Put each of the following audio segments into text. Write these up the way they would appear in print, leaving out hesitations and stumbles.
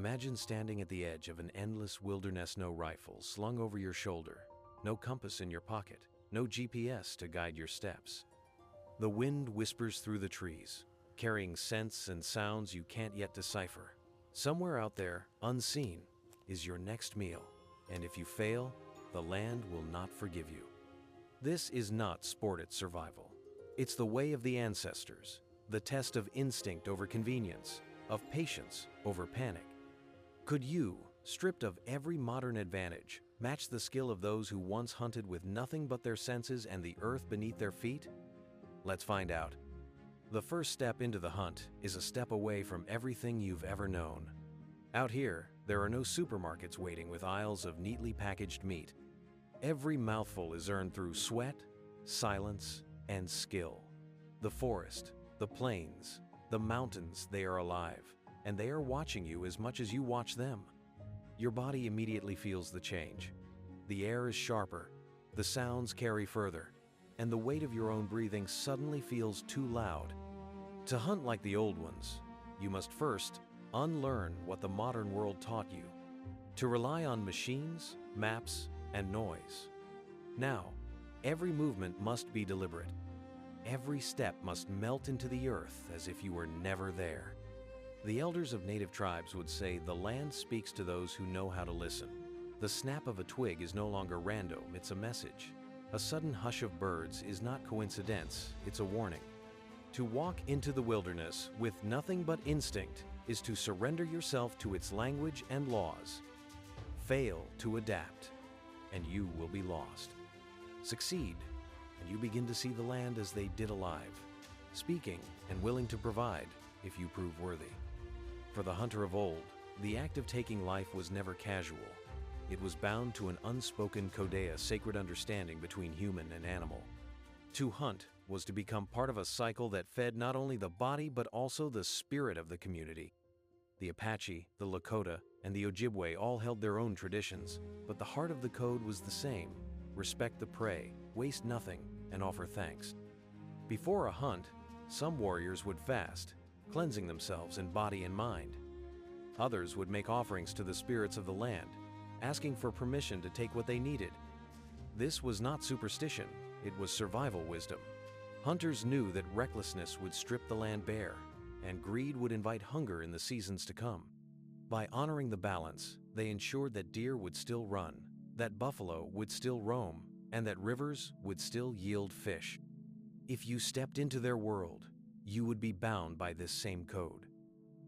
Imagine standing at the edge of an endless wilderness, no rifle slung over your shoulder, no compass in your pocket, no GPS to guide your steps. The wind whispers through the trees, carrying scents and sounds you can't yet decipher. Somewhere out there, unseen, is your next meal, and if you fail, the land will not forgive you. This is not sported survival. It's the way of the ancestors, the test of instinct over convenience, of patience over panic. Could you, stripped of every modern advantage, match the skill of those who once hunted with nothing but their senses and the earth beneath their feet? Let's find out. The first step into the hunt is a step away from everything you've ever known. Out here, there are no supermarkets waiting with aisles of neatly packaged meat. Every mouthful is earned through sweat, silence, and skill. The forest, the plains, the mountains, they are alive, and they are watching you as much as you watch them. Your body immediately feels the change. The air is sharper, the sounds carry further, and the weight of your own breathing suddenly feels too loud. To hunt like the old ones, you must first unlearn what the modern world taught you, to rely on machines, maps, and noise. Now, every movement must be deliberate. Every step must melt into the earth as if you were never there. The elders of native tribes would say the land speaks to those who know how to listen. The snap of a twig is no longer random, it's a message. A sudden hush of birds is not coincidence, it's a warning. To walk into the wilderness with nothing but instinct is to surrender yourself to its language and laws. Fail to adapt, and you will be lost. Succeed, and you begin to see the land as they did alive, speaking and willing to provide if you prove worthy. For the hunter of old, the act of taking life was never casual. It was bound to an unspoken kodea, sacred understanding between human and animal. To hunt was to become part of a cycle that fed not only the body but also the spirit of the community. The Apache, the Lakota, and the Ojibwe all held their own traditions, but the heart of the code was the same: respect the prey, waste nothing, and offer thanks. Before a hunt, some warriors would fast, cleansing themselves in body and mind. Others would make offerings to the spirits of the land, asking for permission to take what they needed. This was not superstition, it was survival wisdom. Hunters knew that recklessness would strip the land bare, and greed would invite hunger in the seasons to come. By honoring the balance, they ensured that deer would still run, that buffalo would still roam, and that rivers would still yield fish. If you stepped into their world, you would be bound by this same code.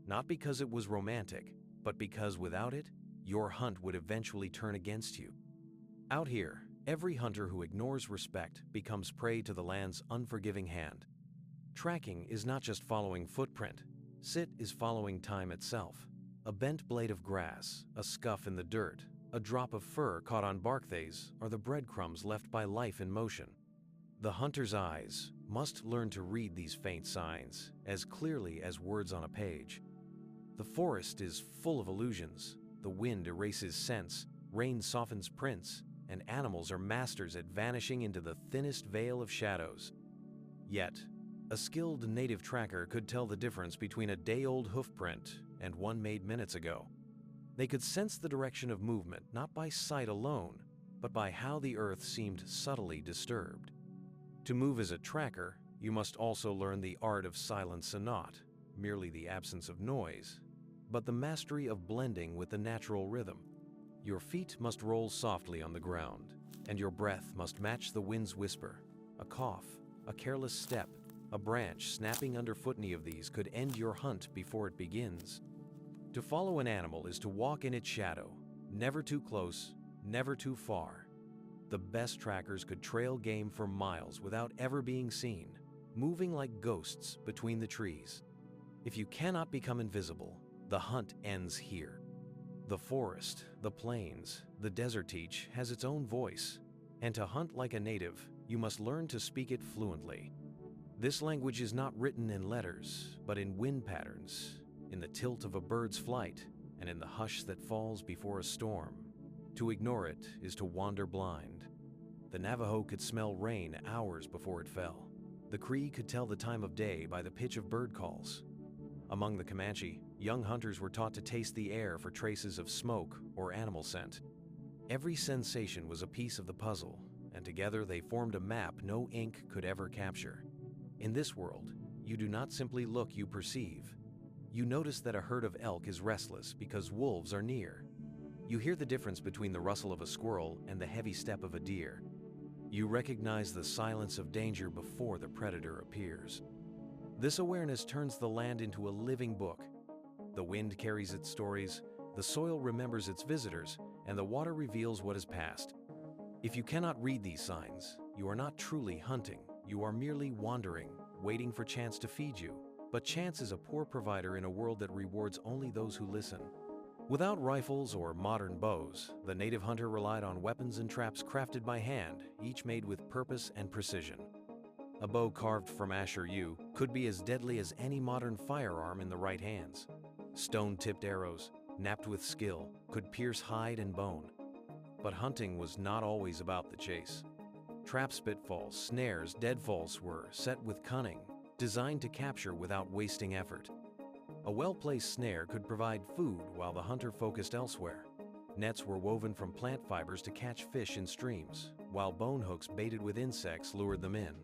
Not because it was romantic, but because without it, your hunt would eventually turn against you. Out here, every hunter who ignores respect becomes prey to the land's unforgiving hand. Tracking is not just following footprint. Sit is following time itself. A bent blade of grass, a scuff in the dirt, a drop of fur caught on bark thays are the breadcrumbs left by life in motion. The hunter's eyes must learn to read these faint signs as clearly as words on a page. The forest is full of illusions. The wind erases scents, rain softens prints, and animals are masters at vanishing into the thinnest veil of shadows. Yet, a skilled native tracker could tell the difference between a day-old hoofprint and one made minutes ago. They could sense the direction of movement not by sight alone, but by how the earth seemed subtly disturbed. To move as a tracker, you must also learn the art of silence, and not merely the absence of noise, but the mastery of blending with the natural rhythm. Your feet must roll softly on the ground, and your breath must match the wind's whisper. A cough, a careless step, a branch snapping underfoot, any of these could end your hunt before it begins. To follow an animal is to walk in its shadow, never too close, never too far. The best trackers could trail game for miles without ever being seen, moving like ghosts between the trees. If you cannot become invisible, the hunt ends here. The forest, the plains, the desert each has its own voice, and to hunt like a native, you must learn to speak it fluently. This language is not written in letters, but in wind patterns, in the tilt of a bird's flight, and in the hush that falls before a storm. To ignore it is to wander blind. The Navajo could smell rain hours before it fell. The Cree could tell the time of day by the pitch of bird calls. Among the Comanche, young hunters were taught to taste the air for traces of smoke or animal scent. Every sensation was a piece of the puzzle, and together they formed a map no ink could ever capture. In this world, you do not simply look, you perceive. You notice that a herd of elk is restless because wolves are near. You hear the difference between the rustle of a squirrel and the heavy step of a deer. You recognize the silence of danger before the predator appears. This awareness turns the land into a living book. The wind carries its stories, the soil remembers its visitors, and the water reveals what is past. If you cannot read these signs, you are not truly hunting. You are merely wandering, waiting for chance to feed you. But chance is a poor provider in a world that rewards only those who listen. Without rifles or modern bows, the native hunter relied on weapons and traps crafted by hand, each made with purpose and precision. A bow carved from Asher yew could be as deadly as any modern firearm in the right hands. Stone-tipped arrows, napped with skill, could pierce hide and bone. But hunting was not always about the chase. Traps, pitfalls, snares, deadfalls were set with cunning, designed to capture without wasting effort. A well-placed snare could provide food while the hunter focused elsewhere. Nets were woven from plant fibers to catch fish in streams, while bone hooks baited with insects lured them in.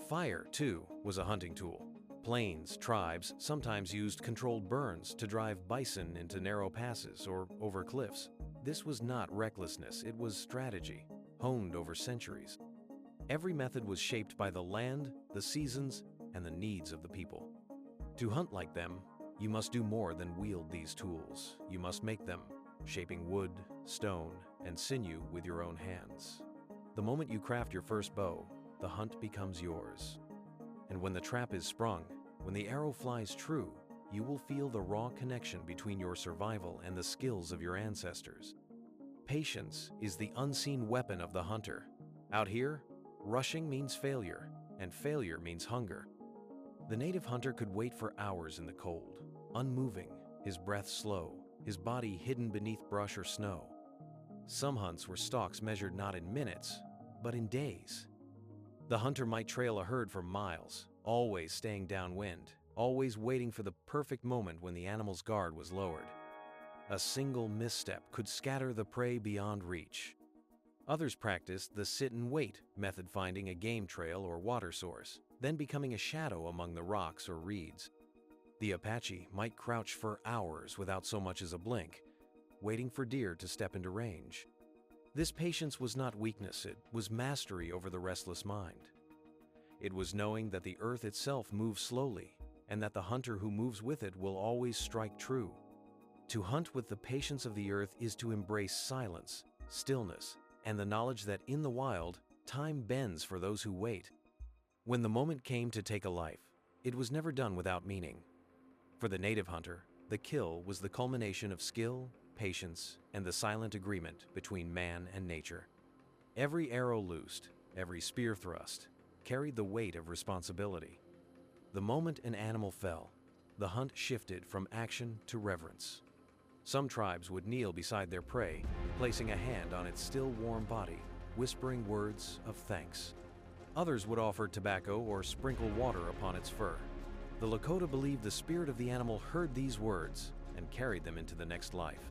Fire, too, was a hunting tool. Plains tribes sometimes used controlled burns to drive bison into narrow passes or over cliffs. This was not recklessness, it was strategy, honed over centuries. Every method was shaped by the land, the seasons, and the needs of the people. To hunt like them, you must do more than wield these tools. You must make them, shaping wood, stone, and sinew with your own hands. The moment you craft your first bow, the hunt becomes yours. And when the trap is sprung, when the arrow flies true, you will feel the raw connection between your survival and the skills of your ancestors. Patience is the unseen weapon of the hunter. Out here, rushing means failure, and failure means hunger. The native hunter could wait for hours in the cold, unmoving, his breath slow, his body hidden beneath brush or snow. Some hunts were stalks measured not in minutes, but in days. The hunter might trail a herd for miles, always staying downwind, always waiting for the perfect moment when the animal's guard was lowered. A single misstep could scatter the prey beyond reach. Others practiced the sit-and-wait method, finding a game trail or water source, then becoming a shadow among the rocks or reeds. The Apache might crouch for hours without so much as a blink, waiting for deer to step into range. This patience was not weakness, it was mastery over the restless mind. It was knowing that the earth itself moves slowly, and that the hunter who moves with it will always strike true. To hunt with the patience of the earth is to embrace silence, stillness, and the knowledge that in the wild, time bends for those who wait. When the moment came to take a life, it was never done without meaning. For the native hunter, the kill was the culmination of skill, patience, and the silent agreement between man and nature. Every arrow loosed, every spear thrust, carried the weight of responsibility. The moment an animal fell, the hunt shifted from action to reverence. Some tribes would kneel beside their prey, placing a hand on its still warm body, whispering words of thanks. Others would offer tobacco or sprinkle water upon its fur. The Lakota believed the spirit of the animal heard these words and carried them into the next life.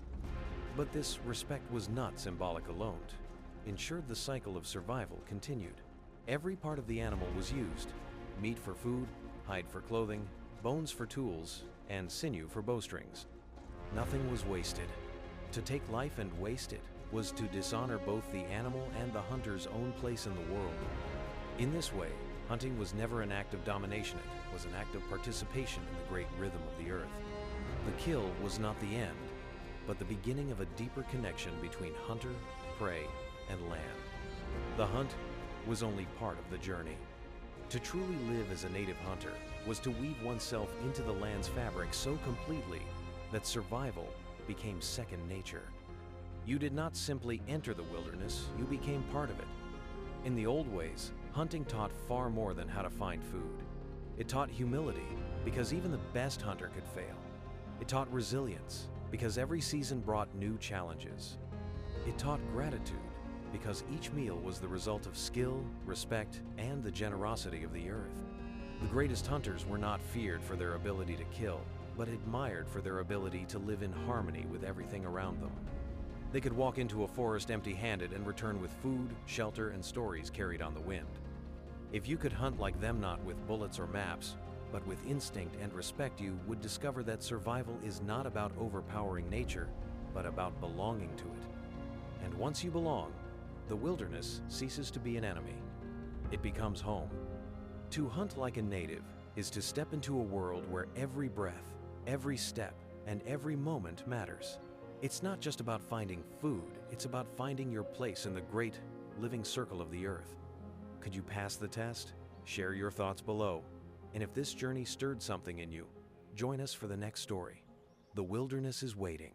But this respect was not symbolic alone. It ensured the cycle of survival continued. Every part of the animal was used: meat for food, hide for clothing, bones for tools, and sinew for bowstrings. Nothing was wasted. To take life and waste it was to dishonor both the animal and the hunter's own place in the world. In this way, hunting was never an act of domination, it was an act of participation in the great rhythm of the earth. The kill was not the end, but the beginning of a deeper connection between hunter, prey, and land. The hunt was only part of the journey. To truly live as a native hunter was to weave oneself into the land's fabric so completely that survival became second nature. You did not simply enter the wilderness, you became part of it. In the old ways, hunting taught far more than how to find food. It taught humility, because even the best hunter could fail. It taught resilience, because every season brought new challenges. It taught gratitude, because each meal was the result of skill, respect, and the generosity of the earth. The greatest hunters were not feared for their ability to kill. but admired for their ability to live in harmony with everything around them. They could walk into a forest empty-handed and return with food, shelter, and stories carried on the wind. If you could hunt like them, not with bullets or maps, but with instinct and respect, you would discover that survival is not about overpowering nature, but about belonging to it. And once you belong, the wilderness ceases to be an enemy. It becomes home. To hunt like a native is to step into a world where every breath, every step, and every moment matters. It's not just about finding food, it's about finding your place in the great living circle of the earth. Could you pass the test? Share your thoughts below. And if this journey stirred something in you, join us for the next story. The wilderness is waiting.